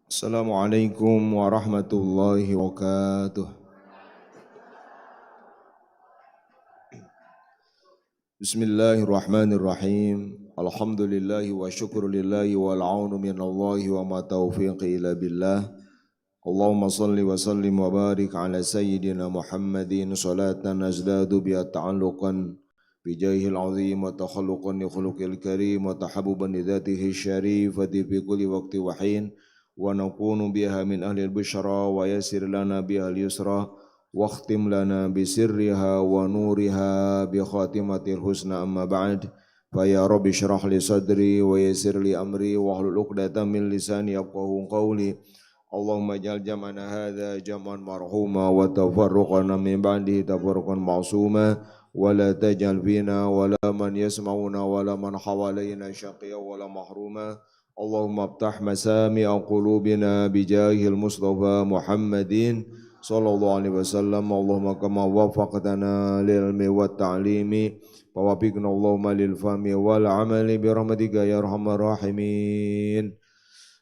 Assalamualaikum warahmatullahi wabarakatuh. Bismillahirrahmanirrahim. Alhamdulillahi wa syukrulillahi wal aunu minallahi wa ma taufiqi illa billah. Allahumma salli wa sallim wa barik ala sayyidina Muhammadin salatan nazdadu biha ta'alluqan bijahil azim wa takhalluqan li khuluqil karim wa tahabbuban li dhatihi syarifati fi kulli waqti wa hin wa nakunu biha min ahli al-bushra wa yasir lana biha al-yusra واختم لنا بسرها ونورها بخاتمة الحسنى أما بعد فيا رب اشرح لي صدري ويسر لي أمري واحلل عقدة من لساني يفقهوا قولي اللهم اجعل جمعنا هذا جمعا مرحوما وتفرقنا من بعده تفرقا معصوما ولا تجعل فينا ولا من يسمعنا ولا من حوالينا شقيا ولا محروما اللهم افتح مسامع قلوبنا بجاه المصطفى محمد sallallahu alaihi wasallam. Allahumma kama wafaqtana lil ilmi wat ta'limi wa wafiqna Allahumma lil fahmi wal amali bi rahmatika ya arhamar rahimin.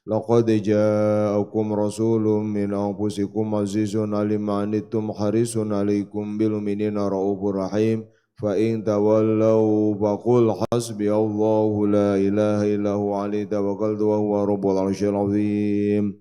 Laqad ja'akum rasulun min anfusikum azizun alim anittum harisun alaikum bil mu'minina raufur rahim. Fa in tawallaw faqul hasbi Allahu la ilaha illahu alaihi tawakkaltu wa huwa rabbul arsyil azim.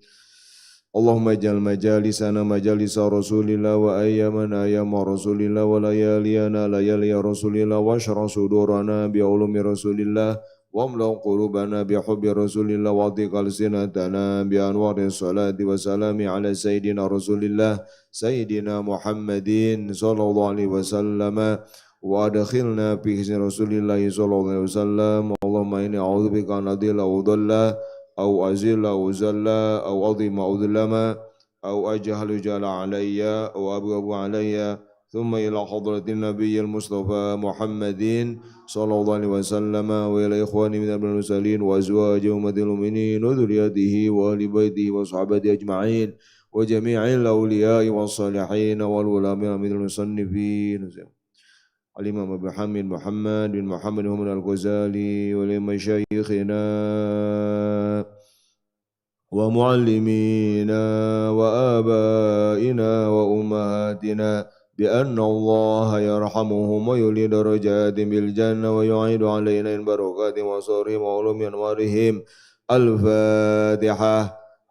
Allahumma ij'al majalisana majalisa Rasulillah wa ayyamana ayyama Rasulillah wa layaliyana layaliya Rasulillah wa syarah sudurana bi ulumi Rasulillah wa amla qulubana bi hubbi Rasulillah wa atiqal sinatana bi anwari salati wa salami ala sayyidina Rasulillah sayyidina Muhammadin sallallahu alaihi wasallam wa adkhilna fi hisni Rasulillah sallallahu alaihi wasallam. Allahumma inni a'udzubika an adilla wa udalla أو أزل أو زل أو أظلم أو ظلم أو أجهل جل علي أو أبغض علي ثم إلى حضرة النبي المصطفى محمد صلى الله عليه وسلم وإلى إخواني من المرسلين وأزواج أمة المؤمنين وذريته وأهل بيته وصحبه أجمعين وجميع الأولياء والصالحين والعلماء من المصنفين الإمام أبو حامد محمد بن محمد بن الغزالي ولمشايخنا ومعلمينا وآبائنا وأمهاتنا بأن الله يرحمهم ويولي درجات بالجنة ويعيد علينا من بركات وصورهم وعلوم أنوارهم. الفاتحة.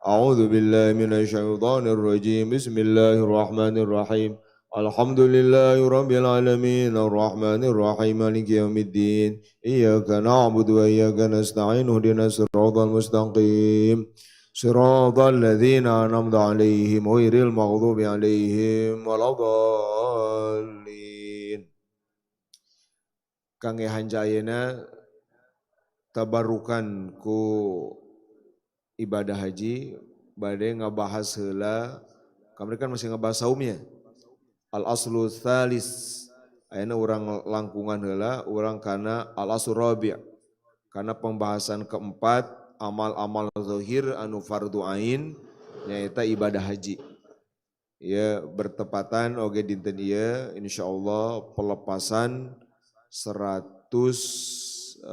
أعوذ بالله من الشيطان الرجيم. بسم الله الرحمن الرحيم. الحمد لله رب العالمين الرحمن الرحيم مالك يوم الدين إياك نعبد وإياك نستعين اهدنا الصراط المستقيم صراط الذين أنعمت عليهم غير المغضوب عليهم ولا الضالين. Kangge hanjayana tabarukan ku ibadah haji bade ngabahas heula kamari kan masih ngabahas saumnya. Al-aslu tsalis ayeuna urang langkungan heula urang kana al-aslu rabi' kana pembahasan keempat amal-amal zahir anu fardu ain nyaeta ibadah haji. Ya bertepatan oge dinten ieu insyaallah pelepasan 115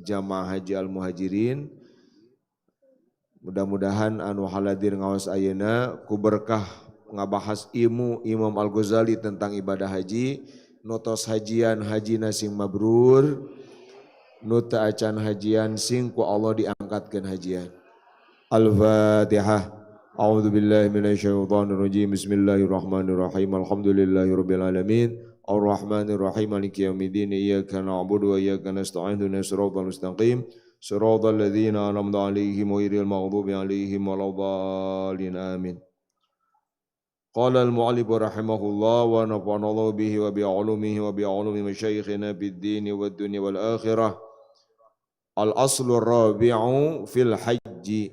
jamaah haji al-muhajirin. Mudah-mudahan anu haladir ngaos ayeuna ku berkah ngabahas ilmu Imam Al-Ghazali tentang ibadah haji, notos hajian hajina sing mabrur, nu teu acan hajian sing ku Allah diangkatkeun hajian. Al-Fatihah. A'udzu billahi minasyaitonir rajim. Bismillahirrahmanirrahim. Alhamdulillahirabbil alamin. Arrahmanir rahim. Maliki yaumiddin. Iyyaka na'budu wa iyyaka nasta'in. Ihdinas siratal mustaqim. Siratal ladzina an'amta 'alaihim ghairil maghdubi 'alaihim waladdallin. Amin. Qala al-mu'allif rahimahullah wa nafa'ana Allah bihi wa bi 'ulumihi wa bi 'ulumi masyayikhina fid din wad dunya wal akhirah. Al-aslu rabi'u fil haji.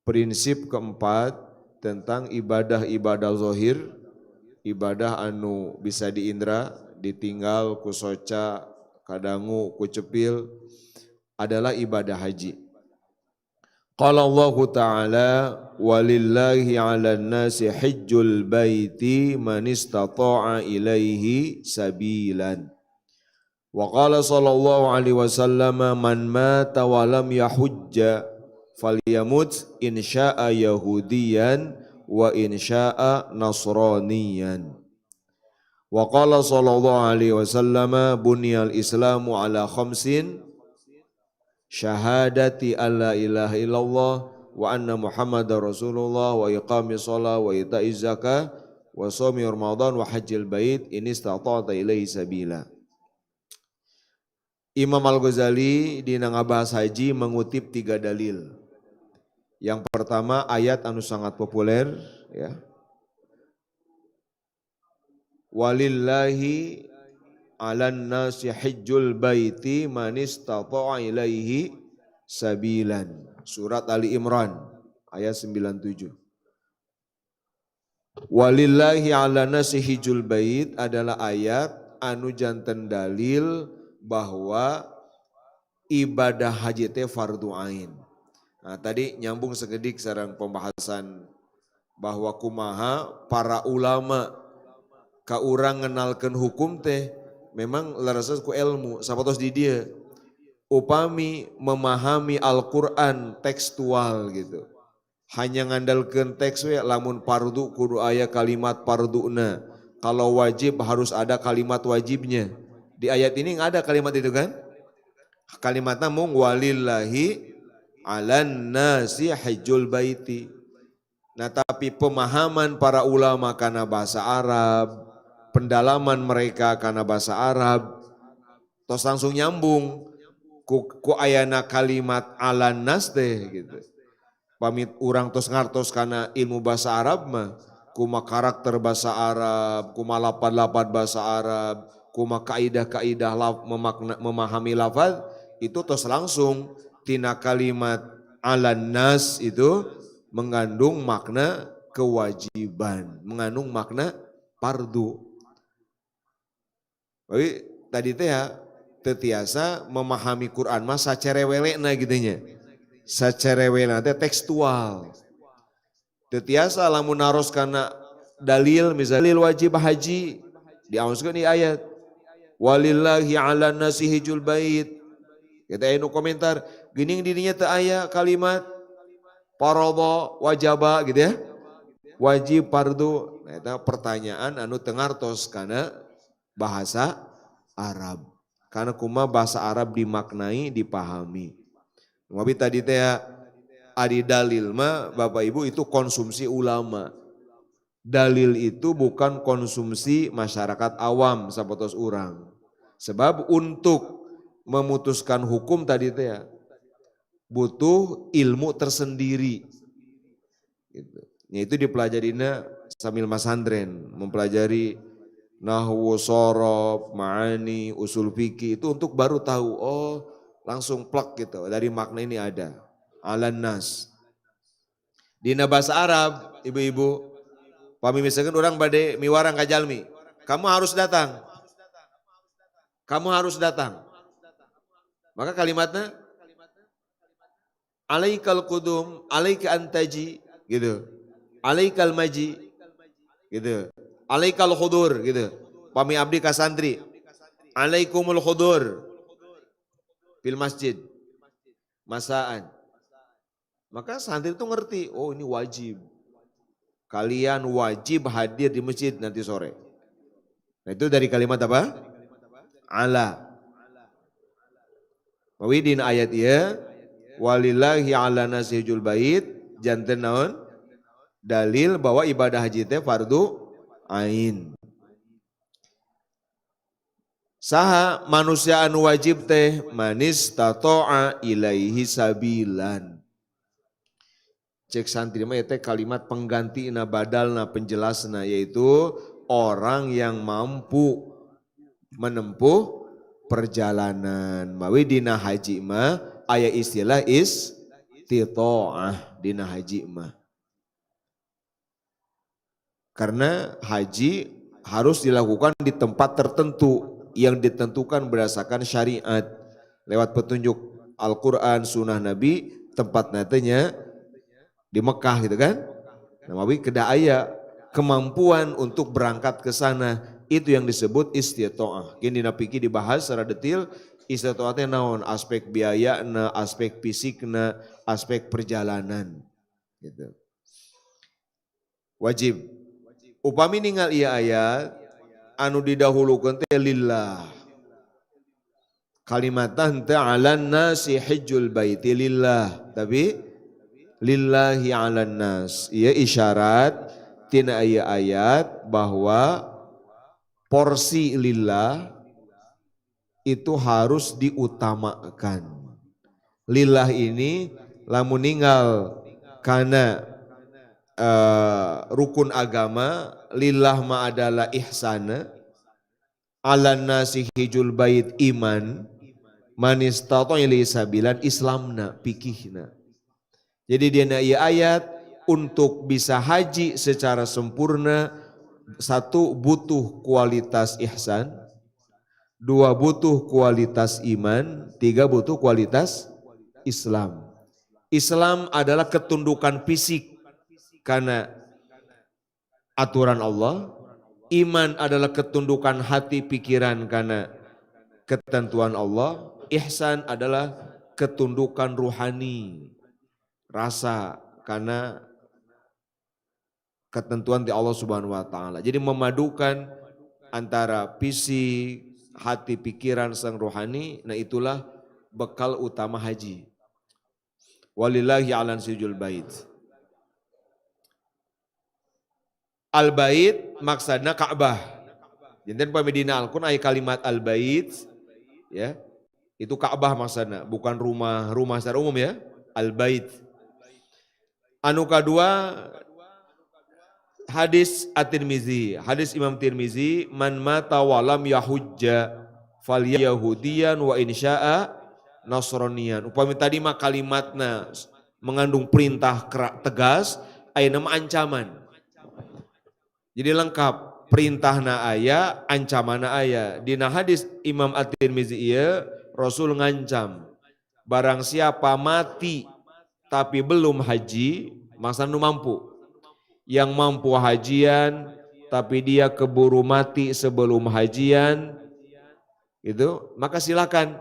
Prinsip keempat tentang ibadah-ibadah zahir, ibadah anu bisa diindra, ditinggal ku soca, kadangu ku cepil adalah ibadah haji. Qala Allah Ta'ala walillahi 'alan nasi hajjul baiti man istata'a ilaihi sabilan. Wa qala sallallahu alaihi wasallam man mata wa lam yahujja falyamut in syaa yahudiyan wa in syaa nasraniyan. Wa qala sallallahu alaihi wasallam bunyal islamu ala khamsin syahadati alla ilaha illallah wa anna muhammadar rasulullah wa iqamis shalah wa ita'iz zakah wa shaumi ramadan wa hajjil bait in istata'ta ilaihi sabila. Imam Al-Ghazali di ngabahas haji mengutip 3 dalil. Yang pertama ayat anu sangat populer ya. Walillahi 'alan nasi hajjul baiti man istata'a ilaihi sabilan. Surat Ali Imran ayat 97. Walillahi 'alan nasi hajjul bait adalah ayat anu janten dalil bahwa ibadah haji teh fardu ain. Nah, tadi nyambung sekedik sareng pembahasan bahwa kumaha para ulama ka urang ngenalkeun hukum teh memang larases ku ilmu sapatos di dieu upami memahami Al-Qur'an tekstual gitu. Hanya ngandalkeun teks we lamun fardu kudu aya kalimat farduna. Kalau wajib harus ada kalimat wajibnya. Di ayat ini nggak ada kalimat itu kan? Kalimatnya mung walillahi 'alan nasi hajjul baiti. Nah tapi pemahaman para ulama karena bahasa Arab, pendalaman mereka karena bahasa Arab, tos langsung nyambung ku ayana kalimat 'alan nas teh gitu. Pamit urang tos ngartos karena ilmu bahasa Arab mah, kuma karakter bahasa Arab, kuma lapad-lapad bahasa Arab, kuma kaidah-kaidah memahami lafaz itu tos langsung tina kalimat 'alan nas itu mengandung makna kewajiban, mengandung makna fardu. Tapi tadi teh ya tetiasa memahami Quran mah sacerewelena gitunya. Sacerewelena teh tekstual. Tetiasa lamun naros kana dalil misalnya dalil wajib haji diauskeun di ayat walillahi 'alan nasi hajjul bait. Kita anu komentar geuning dirinya teu aya kalimat faradha wajaba gitu ya. Wajib fardu. Nah, eta pertanyaan anu teu ngartos kana bahasa Arab. Karena kumaha bahasa Arab dimaknai, dipahami. Tapi tadi teh adi dalil mah Bapak Ibu itu konsumsi ulama. Dalil itu bukan konsumsi masyarakat awam sapotos urang. Sebab untuk memutuskan hukum tadi teh butuh ilmu tersendiri. Gitu. Itu dipelajarinya sambil masandren, mempelajari nahwu, shorof, ma'ani, usul fikih itu untuk baru tahu oh langsung plek gitu dari makna ini ada. 'Alan nas. Dina bahasa Arab, ibu-ibu, pami misalkan orang bade miwarang ka jalmi, kamu harus datang. Kamu harus datang. Maka kalimatnya alaikal qudum, alaika antaji gitu. Alaikal maji gitu. Alaikal khudur gitu. Pami abdi ka santri. Alaikumul khudur fil masjid. Masaan. Maka santri itu ngerti, oh ini wajib. Kalian wajib hadir di masjid nanti sore. Nah itu dari kalimat apa? Ala. Wawidin ayat ya, walillahi 'ala nasi hajjul bait, janten naon? Dalil bahwa ibadah haji teh fardu ain. Saha manusia anu wajib teh manis tato'a ilaihi sabilan. Cek santri mah teh kalimat penggantina badalna penjelasna yaitu orang yang mampu menempuh perjalanan. Mawi dina haji mah aya istilah istitoah dina haji mah. Karena haji harus dilakukan di tempat tertentu yang ditentukan berdasarkan syariat lewat petunjuk Al-Quran, Sunnah Nabi, tempat nantinya di Mekah gitu kan. Nah, mawi kedah aya kemampuan untuk berangkat ke sana Itu yang disebut istita'ah. Kini napiki dibahas secara detail, istita'ahnya naon, aspek biaya, aspek fisik, aspek perjalanan. Gitu. Wajib. Upami ningal ieu ayat, anu didahulukeun teh lillah. Kalimatan ta'alan nasi hijjul baiti lillah. Tapi lillahi 'alan nas. Ieu isyarat tina aya ayat bahwa porsi lillah itu harus diutamakan. Lillah ini lamun ninggal kana rukun agama, lillah ma adalah ihsana, 'alan nasi hijjul bait iman, man istata'a ilaihi sabilan islamna pikihna. Jadi dina ieu ayat untuk bisa haji secara sempurna, satu butuh kualitas ihsan, dua butuh kualitas iman, tiga butuh kualitas Islam. Islam adalah ketundukan fisik karena aturan Allah, iman adalah ketundukan hati pikiran karena ketentuan Allah, ihsan adalah ketundukan ruhani, rasa karena ketentuan di Allah Subhanahu wa taala. Jadi memadukan antara fisik, hati, pikiran sang rohani, nah itulah bekal utama haji. Walillahi 'alan sijul bait. Al-bait maksudna Ka'bah. Jadi pamedina Al-Qur'an aya kalimat al-bait ya. Itu Ka'bah maksudna, bukan rumah secara umum ya. Al-bait. Anu kadua hadis At-Tirmizi, hadis Imam Tirmizi, man mata walam yahujja fal yahudiyan wa insya'a nasraniyan. Upami tadi mah kalimatna mengandung perintah tegas, aya nama ancaman. Jadi lengkap, perintahna aya, ancamana aya. Dina hadis Imam At-Tirmizi ieu Rasul ngancam, barang siapa mati tapi belum haji, masa nu mampu. Yang mampu hajian tapi dia keburu mati sebelum hajian, itu maka silakan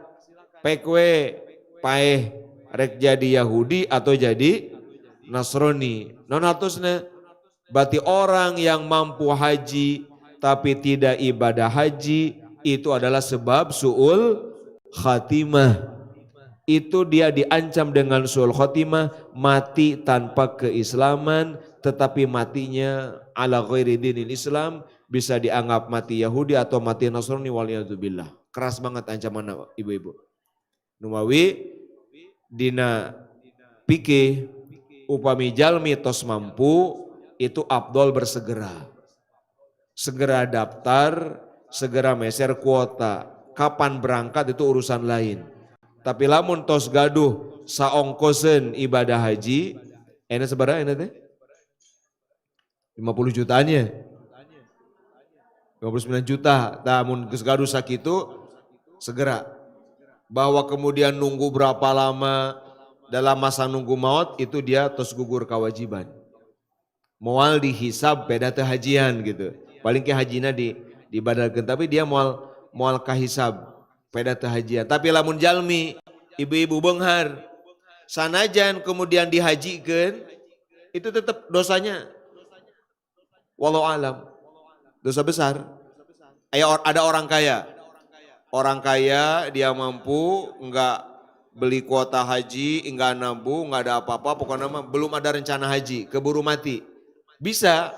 pekwe paeh rek jadi Yahudi atau jadi Nasrani. Non hatusna berarti orang yang mampu haji tapi tidak ibadah haji itu adalah sebab su'ul khatimah. Itu dia diancam dengan su'ul khatimah, mati tanpa keislaman, tetapi matinya ala ghairi dinil Islam, bisa dianggap mati Yahudi atau mati Nasrani waliyadzubillah. Keras banget ancaman ibu-ibu. Numawi dina pikih upami jalmi tos mampu itu afdol bersegera. Segera daftar, segera meser kuota. Kapan berangkat itu urusan lain. Tapi lamun tos gaduh saongkosen ibadah haji, enak seberapa enak teh? 50 jutaan 59 juta. Namun gaduh sakitu segera. Bahwa kemudian nunggu berapa lama dalam masa nunggu maut itu dia tos gugur kewajiban. Moal dihisab beda teh hajian gitu. Paling ke hajina dibadalkeun tapi dia moal kahisab beda teh hajian. Tapi lamun jalmi ibu-ibu beunghar sanajan kemudian dihajikeun itu tetap dosanya walau alam dosa besar. Ada orang kaya. Orang kaya dia mampu enggak beli kuota haji, enggak nabung, enggak ada apa-apa, pokoknya belum ada rencana haji, keburu mati. Bisa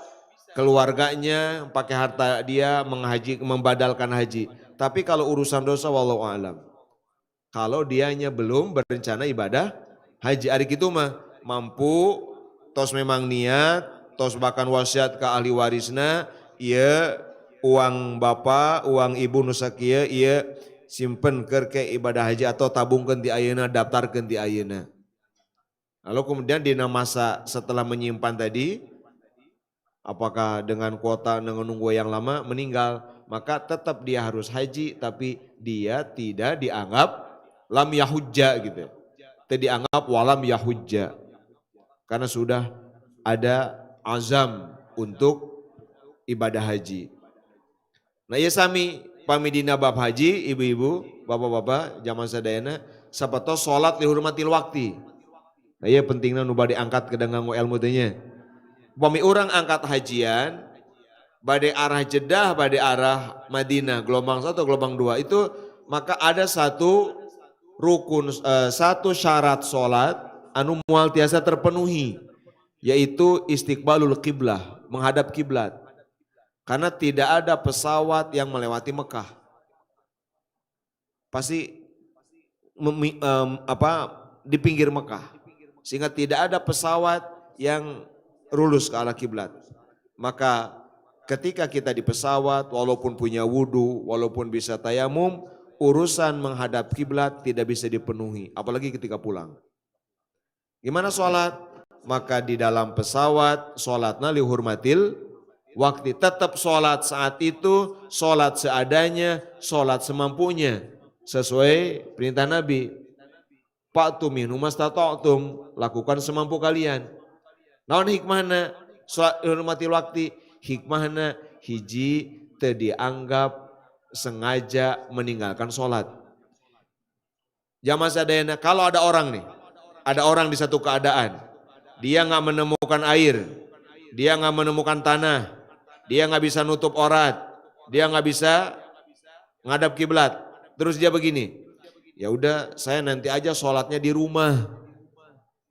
keluarganya pakai harta dia membadalkan haji. Tapi kalau urusan dosa wallahu alam. Kalau dianya belum berencana ibadah haji, hari itu mah mampu, tos memang niat, tos bahkan wasiat ke ahli warisna, iya uang bapak, uang ibu nusakia, iya simpen ke ibadah haji atau tabungkan di ayeuna, daftarkan di ayeuna. Lalu kemudian di masa setelah menyimpan tadi, apakah dengan kuota dengan nunggu yang lama meninggal, maka tetap dia harus haji tapi dia tidak dianggap lam yahujja gitu. Tidak dianggap walam yahujja. Karena sudah ada azam untuk ibadah haji. Nah ya sami pamidina bab haji, ibu-ibu, bapak-bapak, zaman sadayana, sapato sholat lihurmatil wakti. Nah ya pentingnya nu bade angkat ke nganggo ilmu tanya. Pami orang angkat hajian, bade arah Jeddah, bade arah Madinah, gelombang 1 atau gelombang 2 itu maka ada satu rukun, satu syarat sholat anu mual tiasa terpenuhi, yaitu istiqbalul qiblah, menghadap kiblat. Karena tidak ada pesawat yang melewati Mekah. Pasti di pinggir Mekah. Sehingga tidak ada pesawat yang lurus ke arah kiblat. Maka ketika kita di pesawat, walaupun punya wudhu, walaupun bisa tayamum, urusan menghadap kiblat tidak bisa dipenuhi, apalagi ketika pulang. Gimana sholat? Maka di dalam pesawat sholatna lihurmatil waktu, tetap sholat saat itu, sholat seadanya, sholat semampunya, sesuai perintah Nabi. Fa'tu minhu mastata'tum, lakukan semampu kalian. Naon hikmahna sholat lihurmatil waktu? Hikmahna hiji teu dianggap sengaja meninggalkan sholat. Jamaah sadayana, kalau ada orang nih, ada orang di satu keadaan, dia nggak menemukan air, dia nggak menemukan tanah, dia nggak bisa nutup aurat, dia nggak bisa ngadap kiblat, terus dia begini, ya udah saya nanti aja sholatnya di rumah,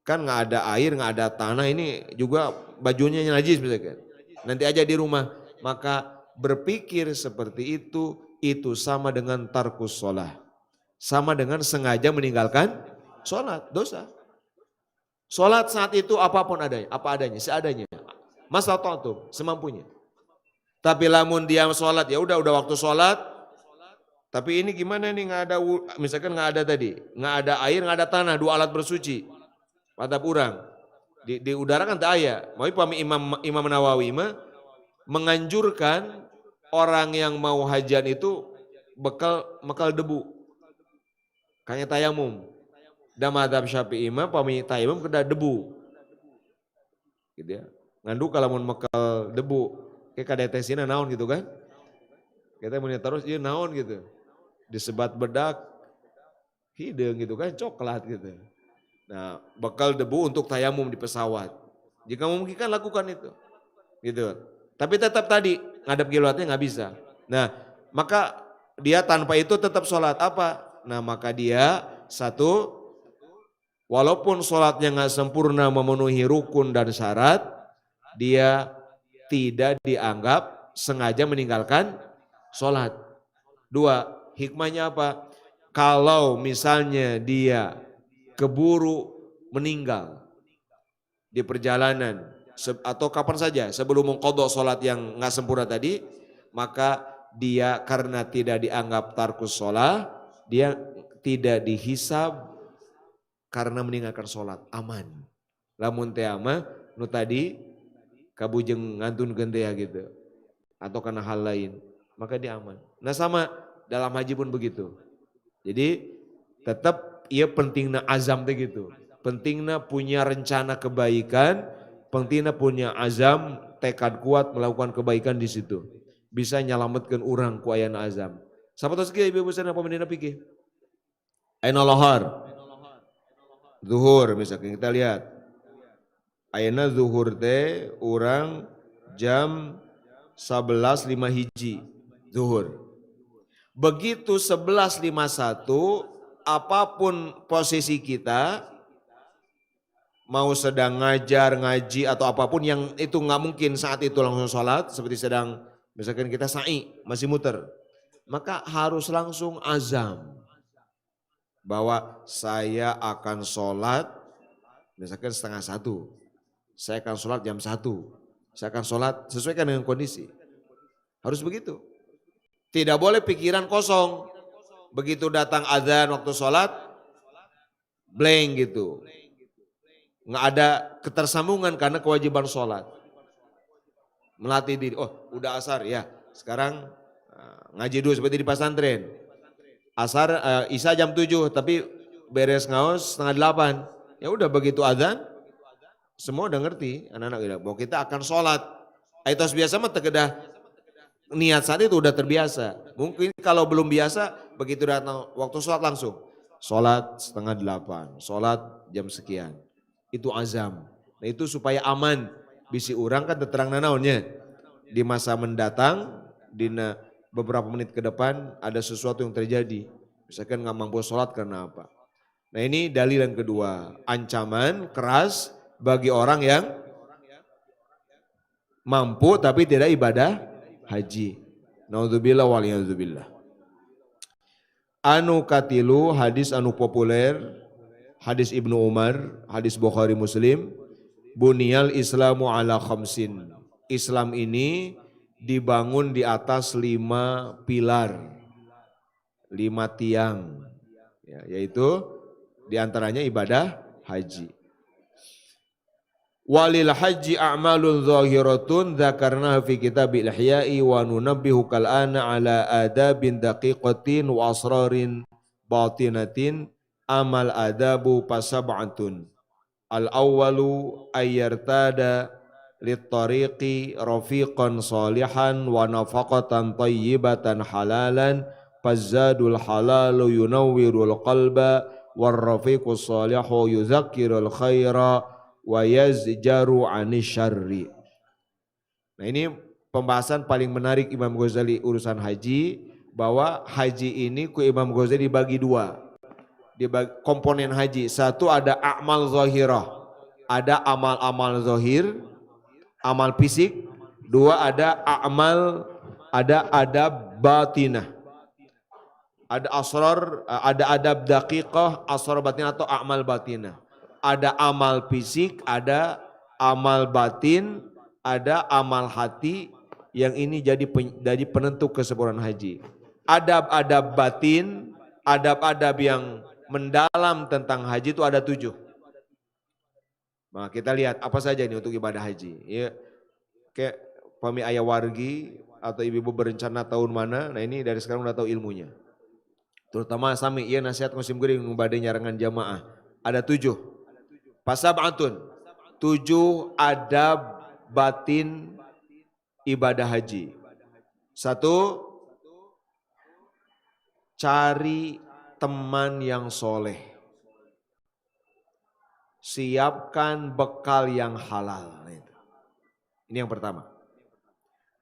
kan nggak ada air, nggak ada tanah, ini juga bajunya najis misalkan, nanti aja di rumah. Maka berpikir seperti itu sama dengan tarkus sholat, sama dengan sengaja meninggalkan sholat, dosa. Sholat saat itu apapun adanya, apa adanya, seadanya. Mastata'tum, semampunya. Tapi lamun dia sholat, ya udah waktu sholat. Tapi ini gimana nih, nggak ada, misalkan nggak ada tadi, nggak ada air, nggak ada tanah, 2 alat bersuci. Pada urang di udara kan tak aya. Mau pami Imam Nawawi mah menganjurkan orang yang mau hajian itu bekal debu, kayak tayamum. Dan madhab Syafi'i mah pami tayamum kena debu, gitu ya. Ngandu kalau mau mekal debu, kayak kadetesina naon gitu kan? Kita mau terus iya naon gitu, disebat bedak, hidung gitu kan, coklat gitu. Nah bekal debu untuk tayamum di pesawat, jika memungkinkan lakukan itu, gitu. Tapi tetap tadi ngadep kiblatnya nggak bisa. Nah maka dia tanpa itu tetap sholat apa? Nah maka dia satu, walaupun sholatnya nggak sempurna memenuhi rukun dan syarat, dia tidak dianggap sengaja meninggalkan sholat. 2, hikmahnya apa? Kalau misalnya dia keburu meninggal di perjalanan atau kapan saja sebelum mengqadha sholat yang nggak sempurna tadi, maka dia karena tidak dianggap tarkus sholat, dia tidak dihisab karena meninggalkan sholat, aman. Lamun teh ama nu tadi kabujeng ngantun gentea gitu, atau karena hal lain, maka dia aman. Nah sama dalam haji pun begitu. Jadi tetap ia pentingna azam teh gitu, pentingna punya rencana kebaikan, pentingna punya azam, tekad kuat melakukan kebaikan di situ, bisa nyelamatkan orang ku aya azam. Sapatos kieu ibu-ibu sadaya pamindina pikir. Aina lohar. Zuhur misalkan kita lihat, ayeuna zuhur teh orang jam 11.05 hiji zuhur. Begitu 11.51 apapun posisi kita, mau sedang ngajar, ngaji atau apapun yang itu nggak mungkin saat itu langsung sholat, seperti sedang misalkan kita sa'i masih muter, maka harus langsung azam bahwa saya akan sholat misalkan 12:30, saya akan sholat jam 1, saya akan sholat sesuaikan dengan kondisi, harus begitu. Tidak boleh pikiran kosong, begitu datang azan waktu sholat blank gitu, nggak ada ketersambungan karena kewajiban sholat. Melatih diri, oh udah asar ya sekarang ngaji dulu seperti di pesantren. Asar isya jam 7 tapi beres ngaos 7:30. Ya udah begitu azan semua udah ngerti anak-anak bahwa kita akan sholat. Aitos biasa mah tegedah niat saat itu udah terbiasa. Mungkin kalau belum biasa, begitu datang waktu sholat langsung. Sholat 7:30, sholat jam sekian. Itu azam. Nah itu supaya aman. Bisi orang kan terang nanaonnya. Di masa mendatang, di beberapa menit ke depan ada sesuatu yang terjadi. Misalkan nggak mampu sholat karena apa. Nah ini dalil yang kedua. Ancaman keras bagi orang yang mampu tapi tidak ibadah haji. Naudzubillah waliyadzubillah. Anu katilu hadis anu populer, hadis Ibnu Umar, hadis Bukhari Muslim, Bunyal Islamu ala khamsin. Islam ini dibangun di atas 5 pilar, 5 tiang, ya, yaitu diantaranya ibadah haji. Walil haji a'malun zahiratun dzakarnaha fi kitabil ihya'i wa nunabbihu kal'ana ala adabin daqiqatin wa asrarin batinatin amal adabu pasab'atun. Al-awwalu ayyartada lit-tariqi rafiqan salihan wa nafaqatan tayyibatan halalan fazzadul halalu yunawwirul qalba war rafiqus salihu yuzakkirul khaira wa yazjaru anisyarri. Nah ini pembahasan paling menarik Imam Ghazali urusan haji, bahwa haji ini ku Imam Ghazali dibagi dua. Komponen haji, satu ada amal zahirah, ada amal-amal zahir, amal fisik. Dua ada amal, ada adab batinah, ada asrar, ada adab daqiqah, asrar batinah atau amal batinah. Ada amal fisik, ada amal batin, ada amal hati, yang ini jadi penentu kesempurnaan haji. Adab-adab batin, adab-adab yang mendalam tentang haji itu ada 7. Nah kita lihat apa saja ini untuk ibadah haji. Ya, kayak pami ayah wargi atau ibu-ibu berencana tahun mana, nah ini dari sekarang udah tahu ilmunya. Terutama sami, iya nasihat musim gering membadai nyarangan jamaah. Ada 7. Pasab'atun, 7 adab batin ibadah haji. 1, cari teman yang soleh. Siapkan bekal yang halal. Ini yang pertama.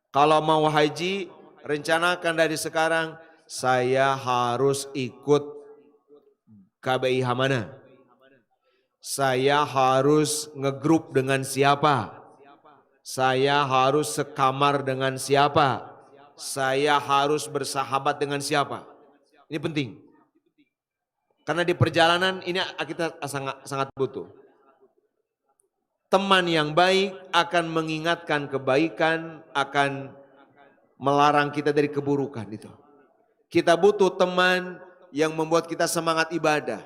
Kalau mau haji, rencanakan dari sekarang, saya harus ikut KBIH mana? Saya harus ngegrup dengan siapa? Saya harus sekamar dengan siapa? Saya harus bersahabat dengan siapa? Ini penting. Karena di perjalanan ini kita sangat butuh. Teman yang baik akan mengingatkan kebaikan, akan melarang kita dari keburukan itu. Kita butuh teman yang membuat kita semangat ibadah.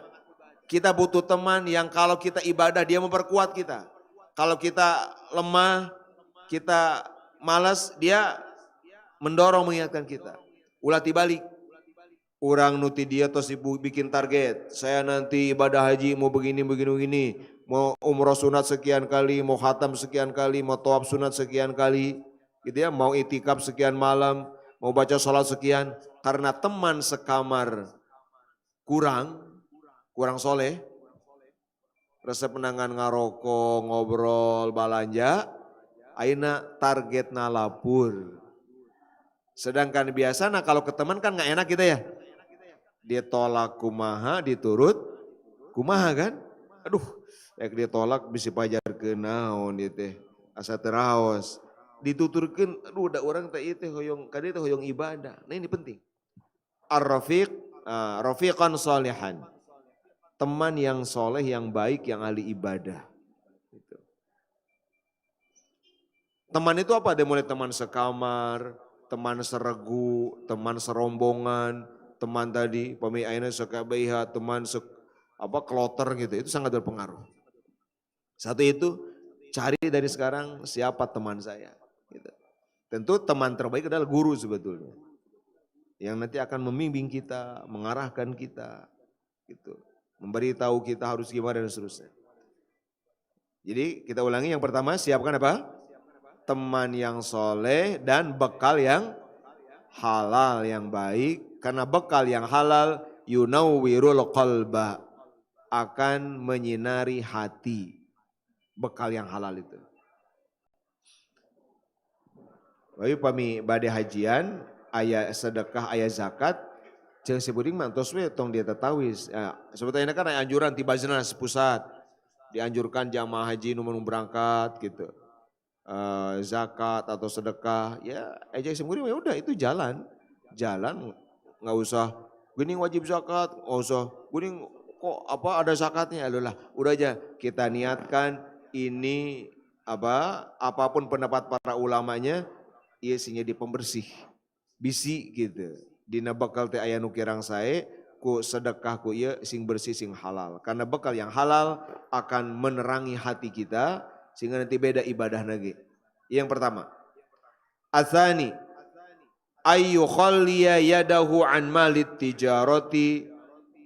Kita butuh teman yang kalau kita ibadah dia memperkuat kita. Kalau kita lemah, kita malas, dia mendorong mengingatkan kita. Ulah tibalik. Orang nuti dia terus bikin target. Saya nanti ibadah haji mau begini. Mau umroh sunat sekian kali, mau khatam sekian kali, mau tawaf sunat sekian kali. Gitu ya, mau itikaf sekian malam, mau baca sholat sekian. Karena teman sekamar kurang soleh, resep penangan ngaroko, ngobrol, balanja, aina targetna lapur. Sedangkan biasa, nah kalau ke teman kan gak enak kita ya. Dia tolak kumaha, diturut kumaha kan. Aduh, dia tolak bisa pajar ke naon dia teh. Asa teraos. Dituturkan, aduh udah orang teh itu hoyong, kadang itu hoyong ibadah. Nah ini penting. Ar-rafiq, rafiqan salihan. Teman yang soleh, yang baik, yang ahli ibadah. Gitu. Teman itu apa? Dia mulai teman sekamar, teman seregu, teman serombongan, teman tadi pemiaina sekabaiha, teman kloter gitu. Itu sangat berpengaruh. Satu itu cari dari sekarang siapa teman saya. Gitu. Tentu teman terbaik adalah guru sebetulnya, yang nanti akan membimbing kita, mengarahkan kita, gitu. Memberitahu kita harus gimana dan seterusnya. Jadi kita ulangi, yang pertama siapkan apa? Teman yang soleh dan bekal yang halal yang baik, karena bekal yang halal yunawwirul qalba, akan menyinari hati. Bekal yang halal itu. Baik pami bade hajian, aya sedekah, aya zakat, jeung sibuding mantos we tong dia tatawis. Sebetulnya kan aya anjuran ti Bajnas pusat, dianjurkan jamaah haji nu berangkat gitu. Zakat atau sedekah, ya aja sibuding ya udah itu jalan nggak usah gini wajib zakat, nggak usah gini kok apa ada zakatnya, adalah udah aja kita niatkan ini apapun pendapat para ulamanya, iya sinya di pembersih, bisi gitu. Dina bekal teh aya nu kirang sae, ku sedekah ku ieu sing bersih sing halal. Karena bekal yang halal akan menerangi hati kita sehingga nanti beda ibadah lagi. Yang pertama, atsani ayyu khalliya yadahu an malit tijarati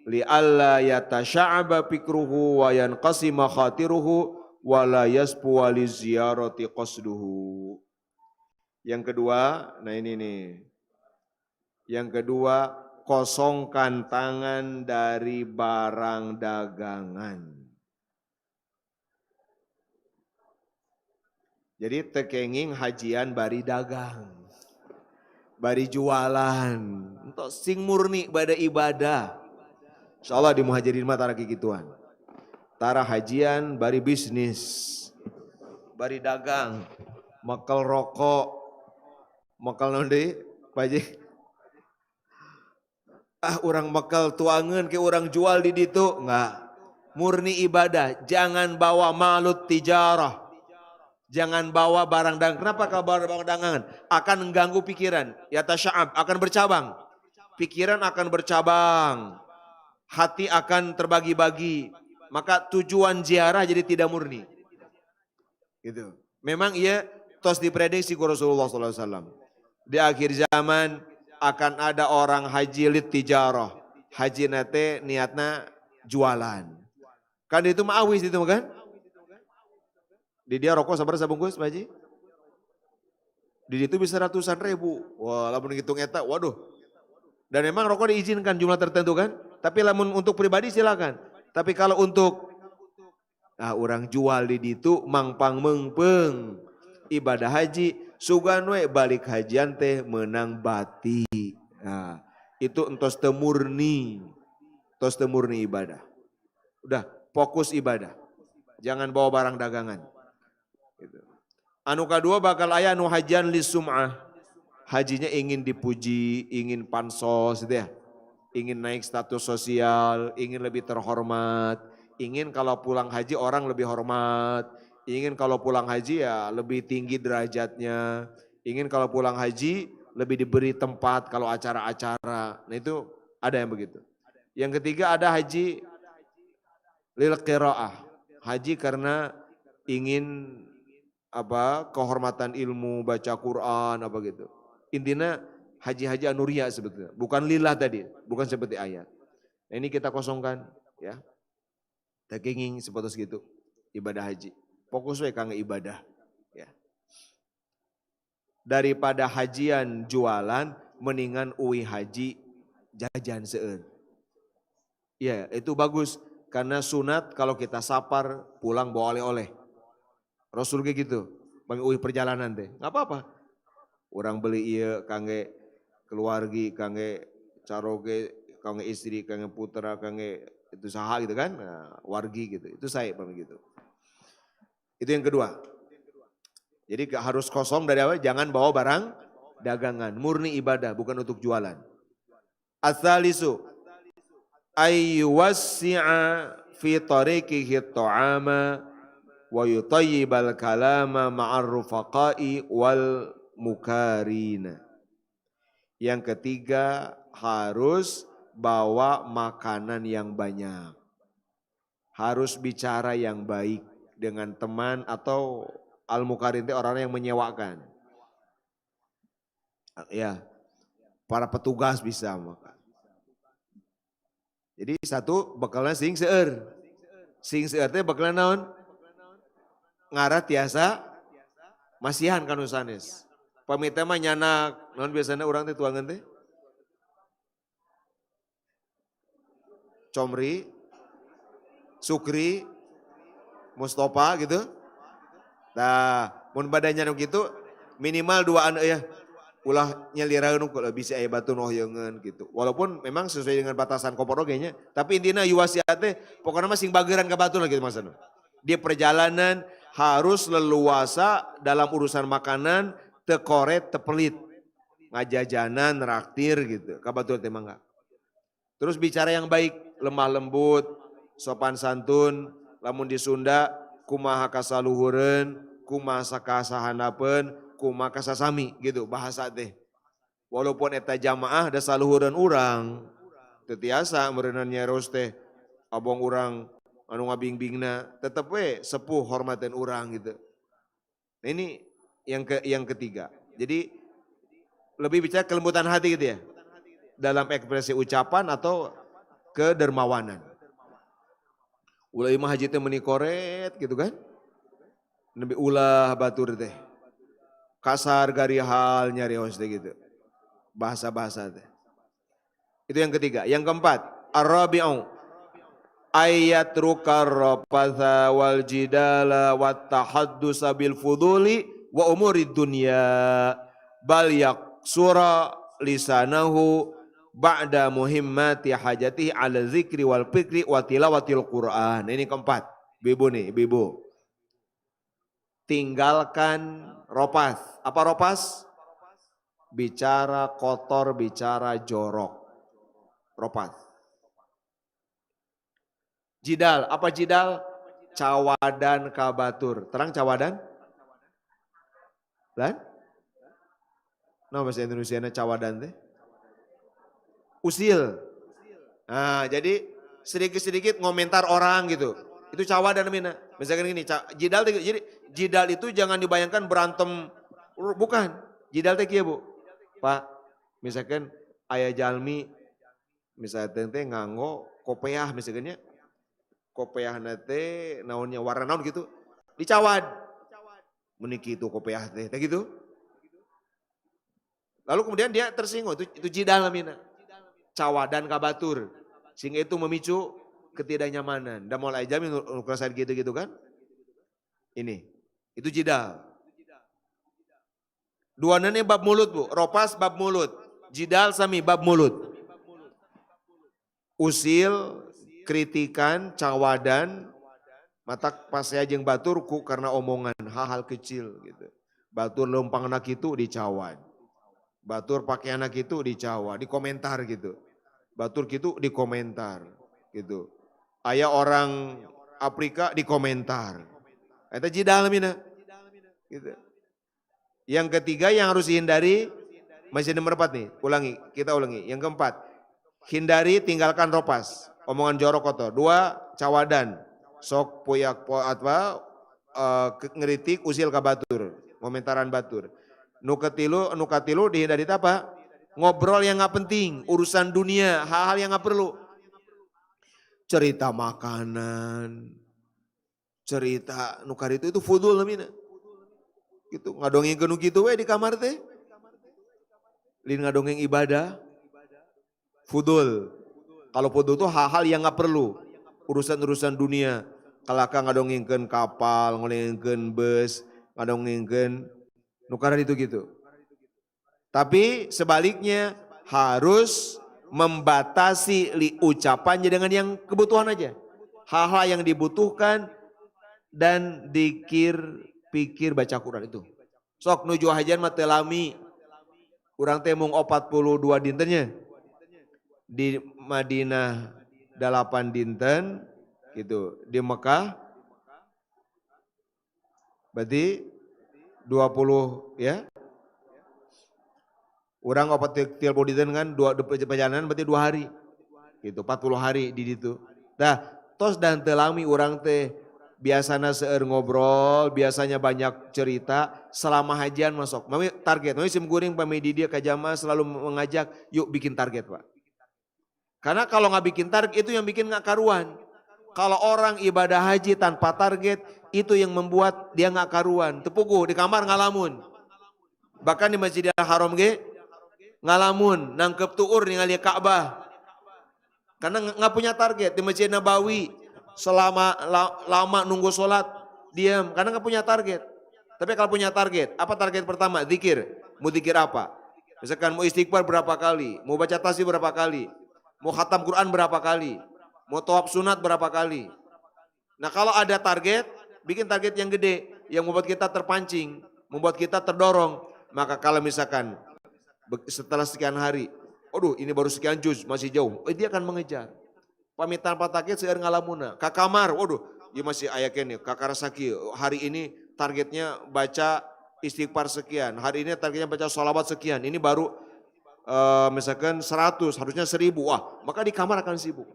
li alla yatasha'aba fikruhu wa yanqasima khatiruhu wa la yaspu li ziyarati qasduhu. Yang kedua, nah ini nih. Yang kedua, kosongkan tangan dari barang dagangan. Jadi tekenging hajian bari dagang, bari jualan, untuk sing murni pada ibadah. Insyaallah di muhajirin mah tara kikituan. Tara hajian bari bisnis, bari dagang, makel rokok, makel nonde, Pak. Orang makel tuangan ke orang jual di ditu, enggak. Murni ibadah, jangan bawa malut tijarah. Jangan bawa barang dagangan. Kenapa kalau bawa barang dagangan? Akan mengganggu pikiran. Ya tasya'ab, akan bercabang. Pikiran akan bercabang. Hati akan terbagi-bagi. Maka tujuan ziarah jadi tidak murni. Gitu. Memang ia tos diprediksi ku Rasulullah SAW. Di akhir zaman akan ada orang haji lit tijarah. Haji nate niatna jualan. Kan itu mah awis itu kan? Di dia rokok sabar sabungkus Pak Haji? Di itu bisa ratusan ribu. Wah, lamun ngitung eta, waduh. Dan memang rokok diizinkan jumlah tertentu kan? Tapi lamun untuk pribadi silakan. Tapi kalau untuk orang jual di itu mangpang mengpeng ibadah haji, sugan we balik hajian teh menang bati. Nah, itu entos temurni ibadah. Udah fokus ibadah. Jangan bawa barang dagangan. Gitu. Anu kedua bakal aya anu hajian li sum'ah. Hajinya ingin dipuji, ingin pansos gitu ya. Ingin naik status sosial, ingin lebih terhormat, ingin kalau pulang haji orang lebih hormat, ingin kalau pulang haji ya lebih tinggi derajatnya, ingin kalau pulang haji lebih diberi tempat kalau acara-acara. Nah itu ada yang begitu. Yang ketiga ada haji lil qiraah. Haji karena ingin kehormatan ilmu, baca Quran apa gitu. Intinya haji-haji anuria sebetulnya, bukan lillah tadi, bukan seperti ayat. Nah, ini kita kosongkan ya. Tekinging seperti gitu ibadah haji. Fokus we kang ibadah ya. Daripada hajian jualan mendingan uwi haji jajan seueur. Ya, itu bagus karena sunat kalau kita sapar pulang bawa oleh-oleh. Rasul kayak gitu, menguih perjalanan teh, nggak apa-apa. Orang beli iya, kangge keluargi, kangge caroge, kangge istri, kangge putra, kangge itu saha gitu kan, nah, wargi gitu. Itu saya gitu. Itu yang kedua. Jadi harus kosong dari apa? Jangan bawa barang dagangan, murni ibadah, bukan untuk jualan. Ats-tsalisu ayyuwassi'a fi tariqihi ta'ama wa yutayyibal kalama ma'ar rufaqai wal mukarina. Yang ketiga harus bawa makanan yang banyak. Harus bicara yang baik dengan teman atau al-mukarin itu orang yang menyewakan. Ya, para petugas bisa makan. Jadi satu bekalnya sing seueur. Sing seueur teh bekalnya naon? Ngarat tiasa masihan kanu sanes. Pamit mah nyanak, non biasanya orang teh tuangan teh. Comri, Sukri, Mustafa gitu. Nah, mun badannya nu gitu minimal 2 ya. Ulah nyeliraeun kalau bisa aya batu nohyeungeun gitu. Walaupun memang sesuai dengan batasan kompor oge nya, tapi intina yuwasiat teh pokokna mah sing bageran ka batur gitu maksudna. Dia perjalanan harus leluasa dalam urusan makanan, teu koret, teu pelit. Ngajajanan, raktir gitu. Ka batur teh mangga. Terus bicara yang baik, lemah lembut, sopan santun, lamun di Sunda kumaha kasaluhureun, kumaha sakasahandapeun, kumaha kasasami gitu bahasa teh. Walaupun eta jamaah da saluhureun urang, teu tiasa meureunna nyaros teh abong urang anu ngabingbingna, tetep we sepuh hormateun urang gitu. Nah ini yang ketiga. Jadi lebih bicara kelembutan hati gitu ya. Dalam ekspresi ucapan atau kedermawanan. Ulah imah haji teh meuni koret gitu kan. Nepi ulah batur teh. Kasar garihal nyarios teh gitu. Bahasa-bahasa teh. Itu yang ketiga. Yang keempat, ar-rabi'u ayat rukar rafatha wal jidala wat tahaddusa bil fuduli wa umurid dunya bal yaksura lisanahu ba'da muhimmati hajatihi ala zikri wal fikri wa tilawatil Qur'an. Ini keempat. Bibu nih, bibu. Tinggalkan ropas. Apa ropas? Bicara kotor, bicara jorok. Ropas. Jidal, apa jidal? Cawadan kabatur. Terang cawadan? Lan? Nah bahasa Indonesia cawadan teh? Usil. Nah jadi sedikit-sedikit ngomentar orang gitu. Itu cawadan namanya. Misalkan gini, jidal jadi jidal itu jangan dibayangkan berantem, bukan. Jidal teh kieu Bu. Pak, misalkan aya jalmi misalkan teh nganggo kopiah misalkan nya. Kopiahna teh naonnya warna naon gitu. Dicawad. Meniki itu kopiah teh gitu. Lalu kemudian dia tersinggung, itu jidal namanya. Cawadan kabatur. Sehingga itu memicu ketidaknyamanan. Dan mulai jam ngerasain gitu-gitu kan. Ini, itu jidal. Dua nane bab mulut Bu, ropas bab mulut. Jidal sami bab mulut. Usil, kritikan, cawadan, mata pas saya jeung batur ku karena omongan hal-hal kecil gitu. Batur lempang anak itu dicawad. Batur pakai anak itu dicawad, dikomentar gitu. Batur gitu dikomentar gitu. Aya orang Afrika dikomentar. Eta jidal mina. Gitu. Yang ketiga yang harus dihindari, masih nomor 4 nih, kita ulangi. Yang keempat, hindari tinggalkan ropas, omongan jorok kotor. 2, cawadan, sok puyak ngeritik usil ka batur, komentaran batur. Nu katilu dihindari apa? Ngobrol yang gak penting, urusan dunia, hal-hal yang gak perlu. Cerita makanan, cerita nukar itu fudul namanya. Gitu ngadongeng genu gitu we di kamar teh. Lin ngadongeng ibadah. Fudul. Kalau fudul itu hal-hal yang gak perlu. Urusan-urusan dunia. Kalaka ngadongengkeun kapal, ngadongengkeun bus, ngadongengkeun nukar itu gitu. Tapi sebaliknya harus membatasi ucapannya dengan yang kebutuhan aja. Hal-hal yang dibutuhkan dan pikir baca Quran itu. Sok nuju hajian mah teu lami. Urang teh mung 42 dintennya. Di Madinah 8 dinten gitu. Di Mekah berarti 20 ya. Urang 40 dinten kan 2 perjalanan berarti 2 hari. Gitu 40 hari di ditu. Nah, tos dan teu lami urang teh biasanya seueur ngobrol, biasanya banyak cerita selama hajian masuk. Mami target, mami sim guring pami di dia ka jamaah selalu mengajak, yuk bikin target Pak. Karena kalau nggak bikin target itu yang bikin nggak karuan. Kalau orang ibadah haji tanpa target itu yang membuat dia nggak karuan. Tepuku di kamar ngalamun. Bahkan di Masjidil Haram ge ngalamun nangkep tuur ningali Ka'bah. Karena nggak punya target di Masjid Nabawi selama lama nunggu sholat diam karena nggak punya target. Tapi kalau punya target, apa target pertama? Zikir. Mau zikir apa? Misalkan mau istighfar berapa kali, mau baca tasbih berapa kali, mau khatam Quran berapa kali, mau tawaf sunat berapa kali. Nah kalau ada target, bikin target yang gede, yang membuat kita terpancing, membuat kita terdorong. Maka kalau misalkan setelah sekian hari, aduh ini baru sekian juz, masih jauh, dia akan mengejar. Pamitan patakit seueur ngalamuna, ka kamar, waduh, dia masih ayakeun nih, kakarasaki, hari ini targetnya baca istighfar sekian, hari ini targetnya baca sholawat sekian, ini baru misalkan 100, harusnya 1000, wah maka di kamar akan sibuk.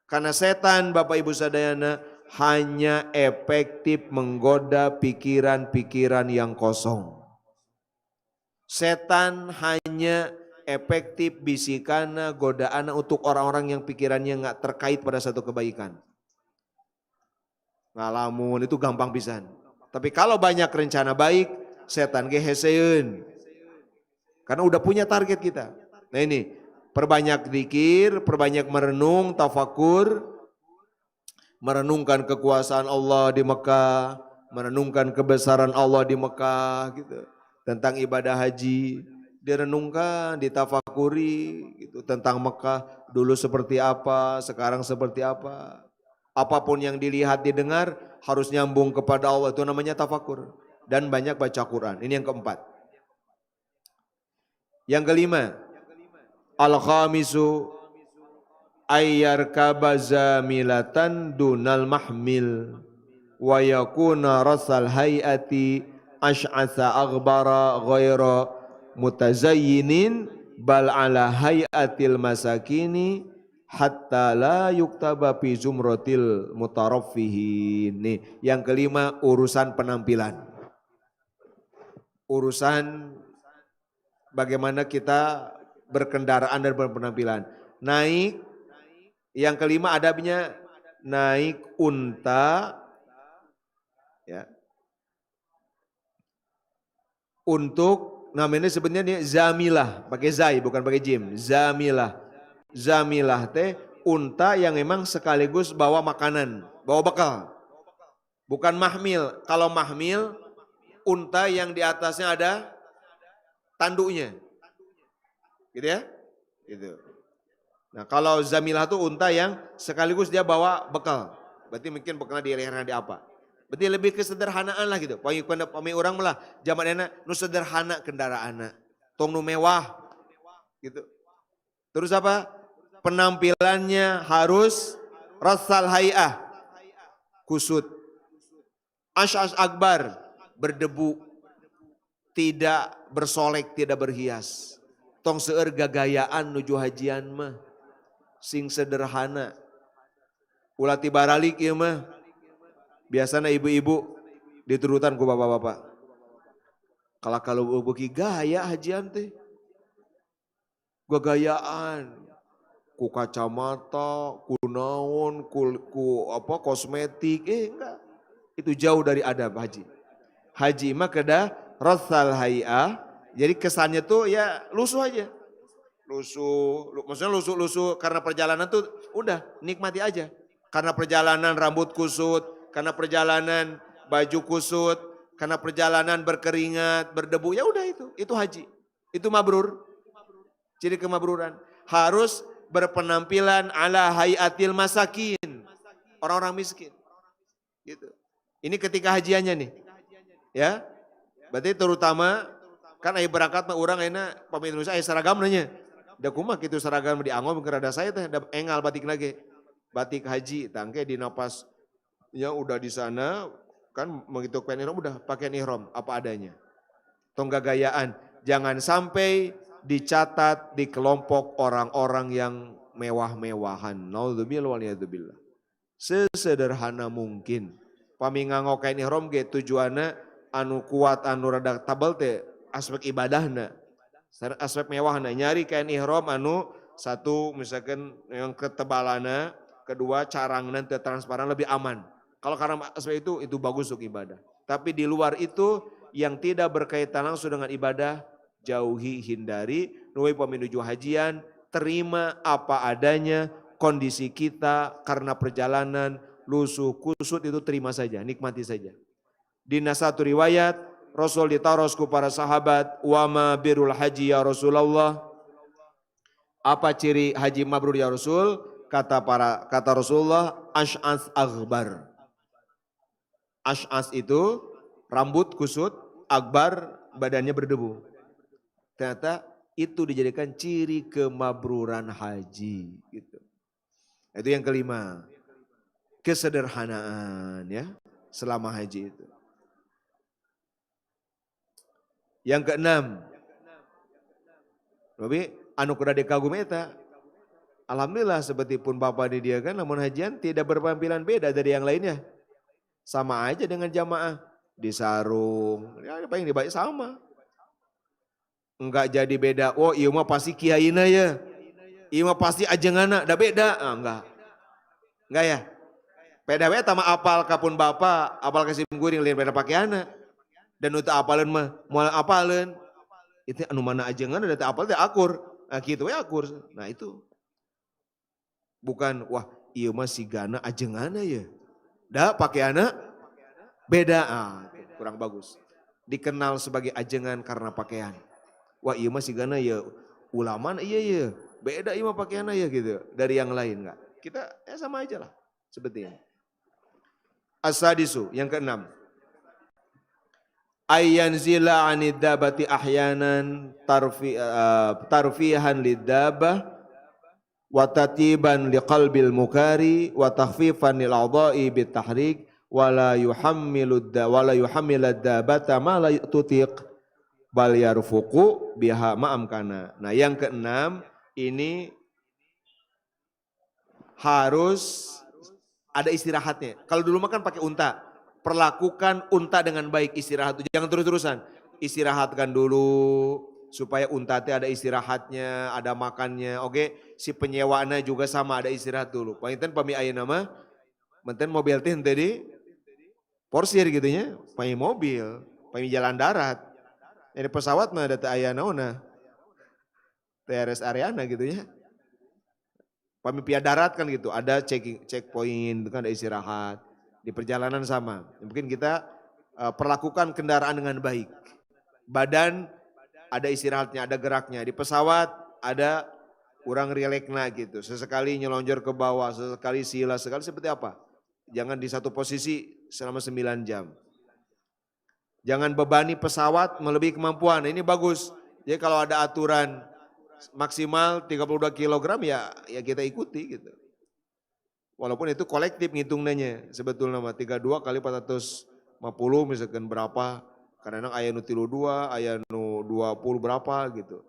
Karena setan Bapak Ibu sadayana hanya efektif menggoda pikiran-pikiran yang kosong. Setan hanya efektif bisikana, godaana untuk orang-orang yang pikirannya nggak terkait pada satu kebaikan. Ngalamun itu gampang pisan. Tapi kalau banyak rencana baik, setan ge heseun. Karena udah punya target kita. Nah ini, perbanyak zikir, perbanyak merenung, tafakur, merenungkan kekuasaan Allah di Mekah, merenungkan kebesaran Allah di Mekah gitu. Tentang ibadah haji, direnungkan, ditafakuri gitu, tentang Mekah dulu seperti apa, sekarang seperti apa. Apapun yang dilihat, didengar harus nyambung kepada Allah, itu namanya tafakur. Dan banyak baca Quran, ini yang keempat. Yang kelima, al-khamisu ayyarkaba zamilatan dunal mahmil wa yakuna rasal hayati ash'atha aghbara ghaira mutazayyinin bal ala hayatil masakini hatta la yuktaba fi zumratil mutaraffihin. Nih, yang kelima urusan penampilan. Urusan bagaimana kita berkendaraan dan berpenampilan. Naik, yang kelima adabnya naik unta ya. Untuk namanya sebenarnya zamilah, pakai zai bukan pakai jim. Zamilah. Zamilah teh unta yang memang sekaligus bawa makanan, bawa bekal. Bukan mahmil. Kalau mahmil unta yang di atasnya ada tanduknya. Gitu ya? Gitu. Nah, kalau zamilah itu unta yang sekaligus dia bawa bekal. Berarti mungkin bekalnya di lehernya di apa? Berarti lebih kesederhanaan lah gitu. Pami orang malah zaman enak nu sederhana kendaraan. Tong nu mewah gitu. Terus apa? Penampilannya harus rasal hay'ah, kusut, ash akbar, berdebu, tidak bersolek, tidak berhias. Tong seueur gagayaan nuju hajian mah, sing sederhana. Ulah tibaralik ieu mah, biasana ibu-ibu diturutan ku bapak-bapak. Kalau beuki gaya hajian teh, gagayaan. Ku kacamata, ku naon, ku apa kosmetik, enggak. Itu jauh dari adab haji. Haji mah kedah rasal hay'ah, jadi kesannya tuh ya lusuh aja. Maksudnya lusuh karena perjalanan tuh udah nikmati aja. Karena perjalanan rambut kusut, karena perjalanan baju kusut, karena perjalanan berkeringat, berdebu, ya udah itu haji. Itu mabrur. Jadi kemabruran. Harus berpenampilan ala hayatil masakin, orang-orang miskin. Gitu. Ini ketika hajiannya nih, ya. Berarti terutama kan ayah berangkat mah orang enak pamit Indonesia ayah seragam nanya. Da kumaha kitu seragam di angom kerada saya teh da engal batik lagi. Batik haji tangke di napas ya udah di sana kan begitu pakaian ihram udah pakaian ihram apa adanya. Tong gagayaan, jangan sampai dicatat di kelompok orang-orang yang mewah-mewahan. Naudzubillah wal yadzubillah. Sesederhana mungkin. Pami nganggo kain ihram ge tujuanna anu kuat anu rada tabel teh aspek ibadahna. Aspek mewahna nyari kain ihram anu satu misalkan yang ketebalanna, kedua carangna teu transparan lebih aman. Kalau karena aspek itu bagus untuk ibadah. Tapi di luar itu yang tidak berkaitan langsung dengan ibadah, jauhi, hindari. Nuwai paminuju hajian, terima apa adanya, kondisi kita karena perjalanan, lusuh, kusut itu terima saja, nikmati saja. Di satu riwayat, Rasul ditaros ku para sahabat, wama birul haji ya Rasulullah. Apa ciri haji mabrur ya Rasul? Kata Rasulullah, ash'as aghbar. Ash'as itu rambut kusut, akbar badannya berdebu. Ternyata itu dijadikan ciri kemabruran haji. Gitu. Itu yang kelima, kesederhanaan ya selama haji itu. Yang keenam, tapi anu kuda dikagum eta. Alhamdulillah seperti pun Bapak di dia kan namun hajian tidak berpenampilan beda dari yang lainnya. Sama aja dengan jamaah. Di sarung, ya apa yang dibaca sama. Enggak jadi beda, oh iya mah pasti kiaina ya. Iya mah pasti ajengana, dah beda. Enggak. Enggak ya. Beda beda sama apal kapun Bapak, apal kasih guring lain beda pakaiana. Dan untuk apalin mah, moal apalin. Itu anu mana ajengana da teu apal teh akur. Nah kitu we akur. Nah itu. Bukan wah ieu mah sigana ajengana ya. Da pakaiana beda. Kurang bagus. Dikenal sebagai ajengan karena pakaian. Wah ieu mah sigana ya ulama iya ya. Beda ieu mah pakaiana ya gitu. Dari yang lain enggak. Kita ya sama aja lah. Seperti ini. As-sadisu yang keenam. Ayyanzila anidabati ahyanan tarfihan lidabah wa tatiban liqalbil mukari wa takhfifan lil a'dha'i bitahrik wa la yuhammilud dabata ma la tutiq bal yarfuqu biha ma'amkana. Nah, yang keenam ini harus ada istirahatnya. Kalau dulu makan pakai unta, perlakukan unta dengan baik istirahat. Jangan terus-terusan. Istirahatkan dulu supaya unta teh ada istirahatnya, ada makannya. Oke, si penyewaannya juga sama ada istirahat dulu. Panginten pami ayeuna mah menten mobil teh tadi porsir gitu nya, pami mobil, pami jalan darat. Jadi pesawat mah ada teh aya naonna. TRS Ariana gitu ya. Pami pia darat kan gitu, ada checkpoint, kan ada istirahat. Di perjalanan sama. Mungkin kita perlakukan kendaraan dengan baik. Badan ada istirahatnya, ada geraknya. Di pesawat ada kurang rilekna gitu. Sesekali nyelonjor ke bawah, sesekali sila, sekali seperti apa. Jangan di satu posisi selama 9 jam. Jangan bebani pesawat melebihi kemampuan. Ini bagus. Jadi kalau ada aturan maksimal 32 kg ya kita ikuti gitu. Walaupun itu kolektif ngitungnya sebetulnya mah 32 kali 450 misalkan berapa. Kadang aya nu 32, aya nu 20 berapa gitu.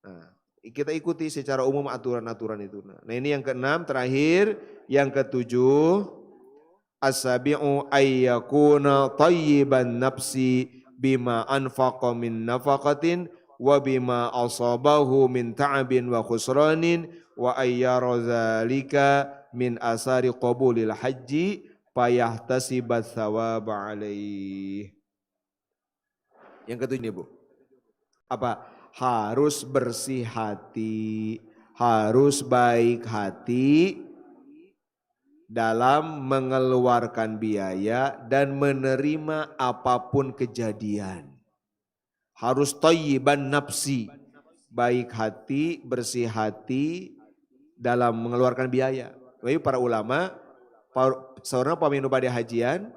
Nah, kita ikuti secara umum aturan-aturan itu. Nah, ini yang keenam terakhir, yang ketujuh as-sabi'u ayyakuna thayyiban nafsi bima anfaqa min nafaqatin wa bima asabahu min ta'abin wa khusranin wa ayyara dzalika min asari qabulil haji fayahtasibat thawaba alaih. Yang ketujuh nih Bu. Apa? Harus bersih hati, harus baik hati dalam mengeluarkan biaya dan menerima apapun kejadian. Harus thayyiban nafsi, baik hati, bersih hati dalam mengeluarkan biaya. Jadi para ulama, seorang paminu pada hajian,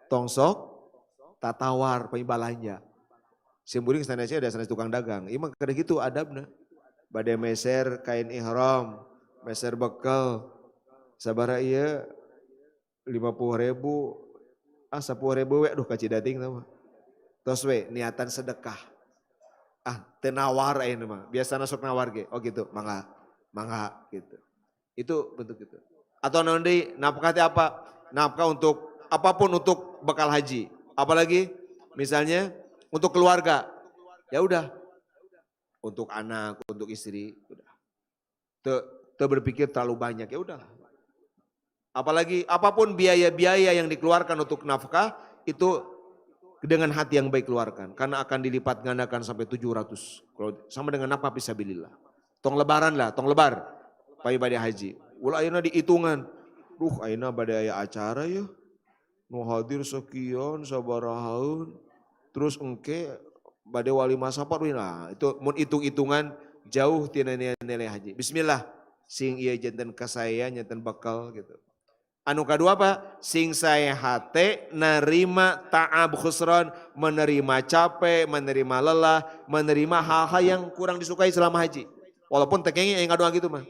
tongsok, tatawar, pembalanya. Simburing sanasnya ada sanes tukang dagang. Imang kada gitu adabna. Bade meser kain ihram, meser bekal. Sabara ieu 50.000, 10.000 we, aduh kacidating tah mah. Tos we niatan sedekah. Teu nawar ayeuna mah. Biasana sok nawar ge. Oh gitu, mangga gitu. Itu bentuk itu. Atau nanti nafkah teh apa? Nafkah untuk apapun untuk bekal haji. Apalagi misalnya untuk keluarga. Ya udah. Untuk anak, untuk istri, udah. Teu berpikir terlalu banyak, ya udahlah. Apalagi apapun biaya-biaya yang dikeluarkan untuk nafkah itu dengan hati yang baik keluarkan. Karena akan dilipat gandakan sampai 700. Kalau sama dengan apa fisabilillah. Tong lebaran lah, tong lebar. Pai badai haji. Ulah ayeuna dihitungan. Ayeuna badai aya acara ya. Nu hadir sekian sabarahaun. Terus engke badai wali masapar. Nah itu mun hitung-hitungan jauh tina nilai haji. Bismillah. Sing ieu janten ka saya nyanten bakal gitu. Anu kedua apa? Sing saya hate nerima ta'ab khusron, menerima capek, menerima lelah, menerima hal-hal yang kurang disukai selama haji. Walaupun tekengnya yang ngadoa gitu mah.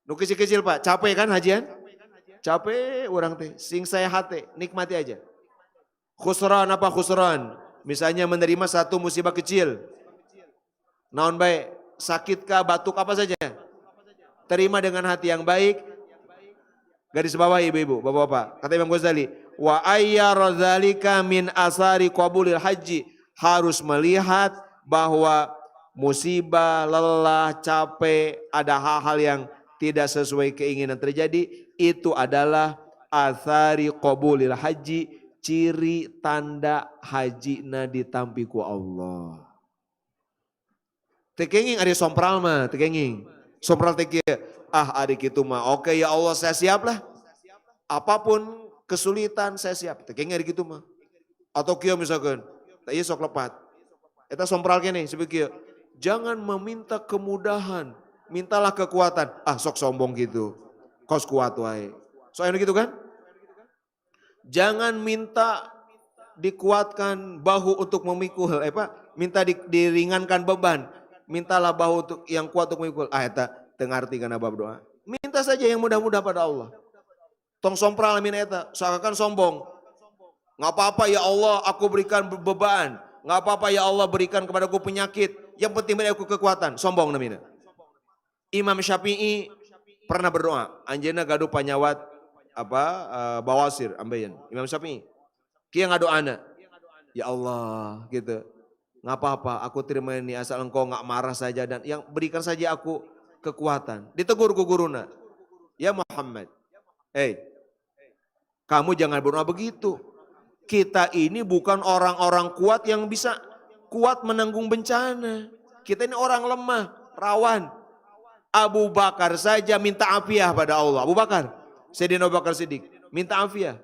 Nu kecil-kecil Pak, capek kan hajian? Capek orang teh, sing saya hate, nikmati aja. Khusron apa khusron? Misalnya menerima satu musibah kecil. Naon baik, sakit kah, batuk apa saja. Terima dengan hati yang baik. Garis bawah ibu-ibu, bapak-bapak. Kata Imam Ghazali, wa ayyara dzalika min asari qabulil haji. Harus melihat bahwa musibah, lelah, capek, ada hal-hal yang tidak sesuai keinginan terjadi, itu adalah asari qabulil haji, ciri tanda hajina ditampi ku Allah. Tekenging ada sompral mah, tekenging. Sompral teki, adik itu mah, oke ya Allah saya siap lah. Apapun kesulitan saya siap. Tekenging adik itu mah. Atau kia misalkan, tak iya sok lepat. Eta sompral kene, sebegitu. Jangan meminta kemudahan, mintalah kekuatan. Sok sombong gitu, kos kuat wae. Soalnya gitu kan? Jangan minta dikuatkan bahu untuk memikul, minta diringankan beban. Mintalah bahu untuk yang kuat untuk memikul. Eta tengarti kana bab doa. Minta saja yang mudah-mudah pada Allah. Tong sompral min eta, seakan sombong. Nggak apa-apa ya Allah, aku berikan beban. Nggak apa-apa ya Allah, berikan kepadaku penyakit. Yang penting beri aku kekuatan. Sombong namanya. Imam Syafi'i pernah berdoa. Anjeuna gaduh panyawat bawasir ambeien. Imam Syafi'i. Kia ngadoana. Ya Allah, gitu. Nggak apa-apa, aku terima ini asal engkau nggak marah saja dan yang berikan saja aku kekuatan. Ditegur ku guruna. Ya Muhammad, kamu jangan berdoa begitu. Kita ini bukan orang-orang kuat yang bisa kuat menanggung bencana. Kita ini orang lemah, rawan. Abu Bakar saja minta afiah pada Allah. Abu Bakar, Sayyidina Abu Bakar Siddiq, minta afiah.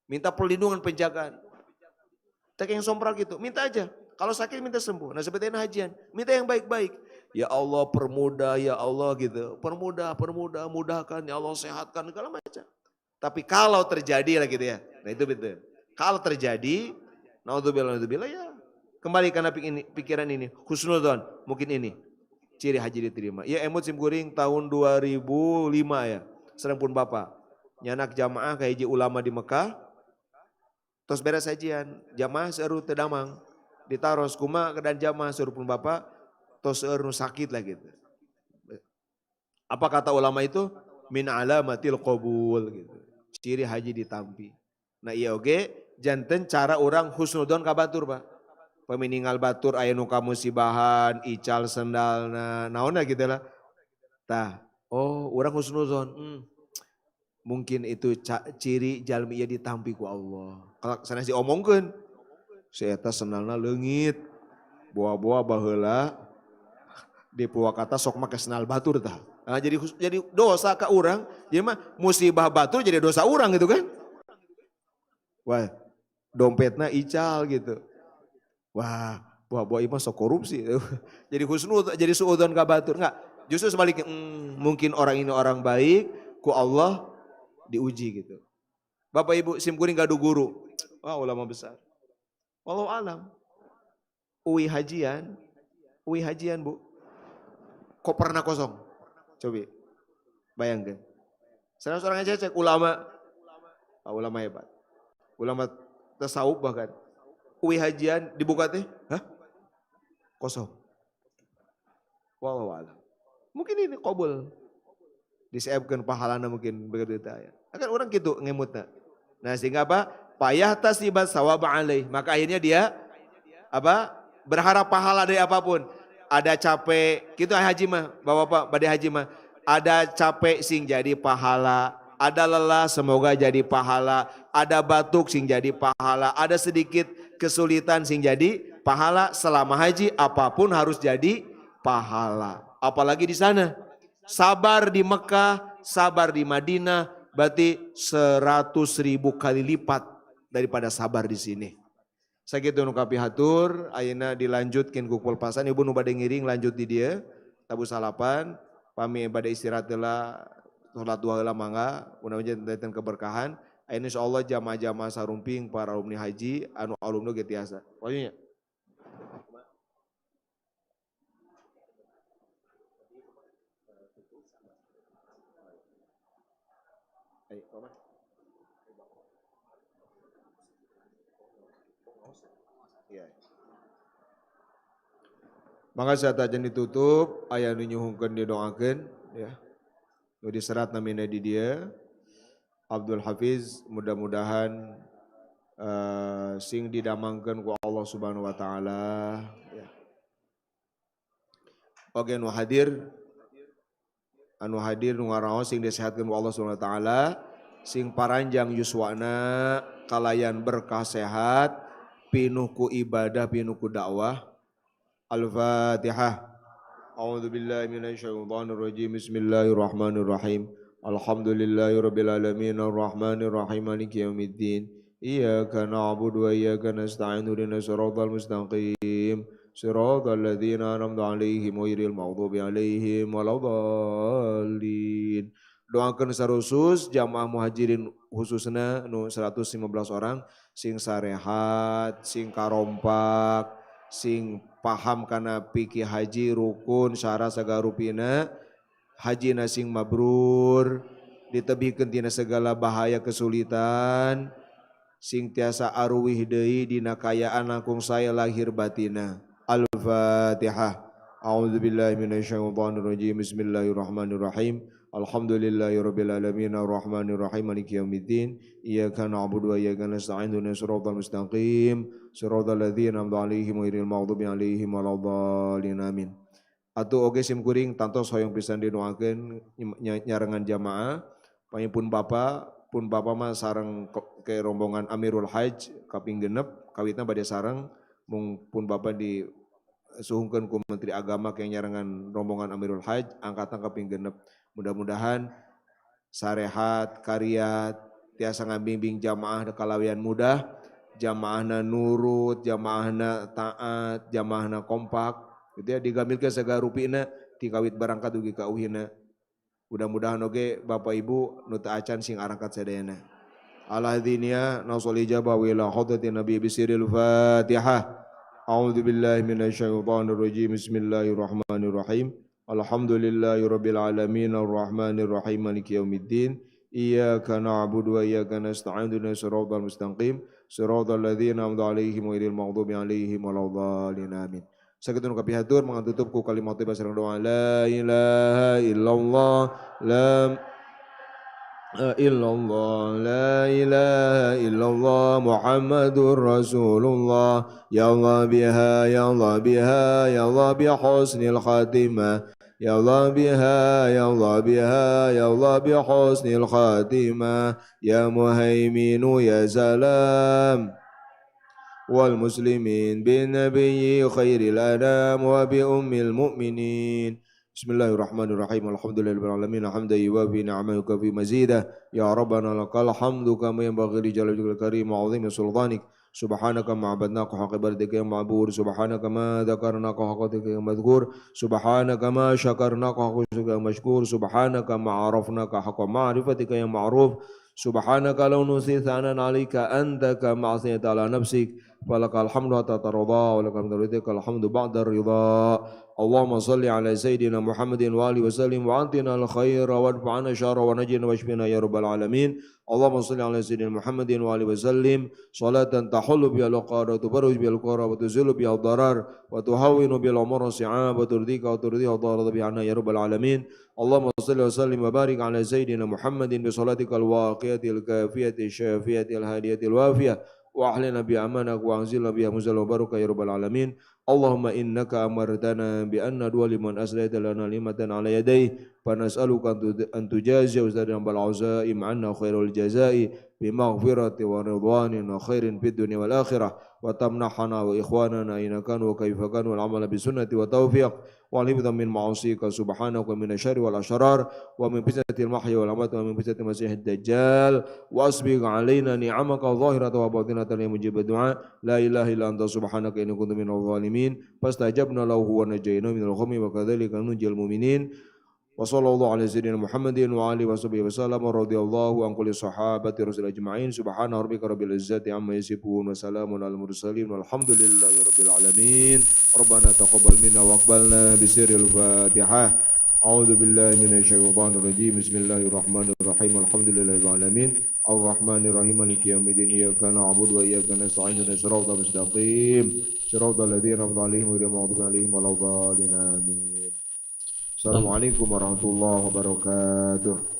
Minta perlindungan, penjagaan. Tak yang sompral gitu, minta aja. Kalau sakit minta sembuh. Nah seperti hajian, minta yang baik-baik. Ya Allah permudah, ya Allah gitu. Permudah, mudahkan, ya Allah sehatkan, segala macam. Tapi kalau terjadi lah gitu ya, nah itu betul. Kalau terjadi, naudzubillah ya, kembali karena pikiran ini, husnudzon, mungkin ini. Ciri haji diterima. Ya emut simkuring tahun 2005 ya, serang pun bapak. Nyanak jamaah kayak haji ulama di Mekah, terus beres hajian, jamaah seru tedamang. Ditaros kuma kedan jamaah suruh pun bapak, terus seru sakit lah gitu. Apa kata ulama itu? Min alamatil qabul gitu. Ciri haji ditampi. Nah iya oke, janten cara orang husnudon ka batur Pak. Pemininggal batur aya nu kamusibahan, ical sendalna, naonna gitu lah. Tah, orang husnudon. Mungkin itu ciri jalmi ieu ditampi ku Allah. Kalau sanes diomongkeun, si eta sendalna leungit, boa-boa baheula di Purwakarta sok make sendal batur tah. Nah, jadi dosa ke orang, jadi mah musibah batur jadi dosa orang gitu kan. Wah, dompetnya ical gitu. Wah, buah-buah imah sok korupsi. Jadi husnud, jadi suudzon ka batur. Enggak, justru sebaliknya, mungkin orang ini orang baik, ku Allah diuji gitu. Bapak Ibu simkuring gaduh guru. Wah, ulama besar. Wallahu alam. Uwi hajian Bu. Kok pernah kosong? Coba bayangkan. Seorang aja cek ulama hebat. Ulama tasawuf bahkan. Uwi hajian dibuka teh, kosong. Wallahu a'lam. Mungkin ini qabul. Disiapkan pahalana mungkin begitu ya. Akan orang gitu ngemutna. Nah sehingga apa? Payah tasibat sawab alaih. Maka akhirnya dia berharap pahala dari apapun. Ada capek, gitu haji mah, bapak-bapak badai haji mah. Ada capek sing jadi pahala, Ada lelah semoga jadi pahala, ada batuk sing jadi pahala, ada sedikit kesulitan sing jadi pahala. Selama haji apapun harus jadi pahala. Apalagi di sana. Sabar di Mekah, sabar di Madinah, berarti 100.000 kali lipat daripada sabar di sini. Sakitu nu kapi hatur, ayeuna dilanjutkeun ku pulpasan ibu nu bade ngiring lanjut di dia, tabu salapan, pami bade istirahat heula, salat dua heula mangga, mudah-mudahan datang keberkahan. Ayeuna insyaallah jamaah-jamaah sarumping para alumni haji anu alumni ge tiasa. Pokonya maka saat aja ditutup, ayah nu nyuhungkeun didoakeun ya. Nu diserat namina di dia Abdul Hafiz, mudah-mudahan sing didamangkeun ku Allah Subhanahu wa taala ya. Oge nu hadir nu ngaraos sing disehatkeun ku Allah Subhanahu wa taala, sing paranjang yuswana, kalayan berkah sehat, pinuh ku ibadah, pinuh ku dakwah. Al-Fatihah. A'udzu billahi minasyaitonir rajim. Bismillahirrahmanirrahim. Alhamdulillahirabbil alamin arrahmanir rahim maliki yaumiddin. Iyyaka na'budu wa iyyaka nasta'in ihdinas siratal mustaqim. Siratal ladzina an'amta 'alaihim ghairil maghdubi 'alaihim waladdallin. Doakeun sarusus jamaah muhajirin khususna nu 115 orang sing sarehat, sing karompak, sing paham kana pikih haji rukun syarat sagarupina, haji sing mabrur, ditebihkeun tina segala bahaya kesulitan, sing tiasa aruwih deui dina kayaan langkung saya lahir batina. Al-Fatihah. A'udzubillahi minasyaitonir rajim. Bismillahirrahmanirrahim. Alhamdulillahirabbil alamin arrahmanir rahim maliki yaumiddin. Iyyaka na'budu wa iyyaka nasta'in ihdinas siratal mustaqim. Siratal ladzina an'amta 'alaihim ghairil maghdubi 'alaihim waladdallin amin. Atuh oge sim kuring tantos hoyong pisan didoakeun nyarengan jamaah. Pun Bapa mah sareng ke rombongan Amirul Hajj kaping genep kawitna bade sareng mung pun Bapa disuhungkeun ku Menteri Agama ke nyarengan rombongan Amirul Hajj angkatan kaping genep. Mudah-mudahan sarehat, karyat, tiasa ngabimbing jamaah kalawian mudah, jamaahna nurut, jamaahna taat, jamaahna kompak, gitu ya, digamilkeun sagarupina ti kawit berangkat dugi ka uhina. Mudah-mudahan oge Bapak Ibu nu teu acan sing arangkat sadayana. Al-hadiniya nasul ijabah wa ila hadratin Nabi bisiril Fatihah. A'udzu billahi minasyaitonir rajim. Bismillahirrahmanirrahim. Alhamdulillahirabbil alamin arrahmanir rahim maliki yaumiddin. Iyyaka na'budu wa iyyaka nasta'in ihdinas siratal mustaqim. Siratal ladzina an'amta 'alaihim ghairil maghdubi 'alaihim waladdallin amin. Sakitu nu kapihatur mangantutup ku kalimat thayyibah sareng doa la ilaha illallah la ilaha illallah Muhammadur Rasulullah. Ya Allah biha ya Allah biha ya Allah bi husnil khatimah. Ya Allah biha ya Allah biha ya Allah bi husnil khatimah. Ya muhaiminu ya salam wal muslimin bin nabiyyi khairil anam wa bi ummil mu'minin. Bismillahirrahmanirrahim. Alhamdulillahirabbil alamin hamdan yuwafi ni'amahu fi mazidah. Ya rabbana lakal hamdu kama yanbaghi li jalalil karim wa 'azimi sultanik. Subhanaka ma abadnaka haqqa ibadatika ya ma'bud. Subhanaka ma dzakarnaka haqqa dhikrika ya madhkur. Subhanaka ma syakarnaka haqqa syukrika ya mashkur. Subhanaka ma arafnaka haqqa ma'rifatika ya ma'ruf. Subhanaka law nusi thanan 'alaika anta kama asnayta 'ala nafsik. Falakal hamdu hatta tarda wa lakal hamdu ba'da ridha. Allahumma salli ala sayyidina Muhammadin wa alihi wa sallim wa antina al-khaira wa adfa'ana syarra wa najina wa shfina ya rabbal alamin. Allahumma salli ala sayyidina Muhammadin wa alihi wa sallim salatan tahullu biha al-qara wa tubarruj biha al-qara wa tuzillu biha ad-darar wa tuhawwinu bil umuri si'ab wa turdika wa turdiha ad-darar biha ya rabbal alamin. Allahumma salli wa sallim wa barik ala sayyidina Muhammadin bi salatikal waqiyati al-kafiyati syafiyati al-hadiyati al-wafiyah وأحلنا بأمانك وأنزلنا بها منزل وبركة يا رب العالمين. اللهم إنك أمرتنا بأن ندعو لمن أسليت لنا نعمة على يديه فنسألك أن تجازي أستاذنا بالعزائم عنا خير الجزاء بمغفرة ورضوان وخير في الدنيا والآخرة وتمنحنا وإخواننا إن كانوا وكيف كانوا العمل بسنة وتوفيق والحفظ من معاصيك سبحانك ومن الشر والأشرار ومن فتنة المحيا والممات ومن فتنة المسيح الدجال وأسبغ علينا نعمك الظاهرة وباطنة لمجيب الدعاء لا إله إلا أنت سبحانك إني كنت من الظالمين فاستجبنا له ونجيناه من الغم وكذلك ننجي المؤمنين وصلى الله على سيدنا محمد وعلى اله وصحبه وسلم ورضي الله عن كل صحابة رسول أجمعين سبحان ربك رب العزة عما يصفون وسلام على المرسلين والحمد لله رب العالمين. ربنا تقبل منا واقبلنا بسر الفاتحة. أعوذ بالله من الشيطان الرجيم بسم الله الرحمن الرحيم الحمد لله رب العالمين الرحمن الرحيم مالك يوم الدين إياك نعبد وإياك نستعين اهدنا الصراط المستقيم صراط الذين أنعمت عليهم غير المغضوب عليهم ولا الضالين آمين. Assalamualaikum warahmatullahi wabarakatuh.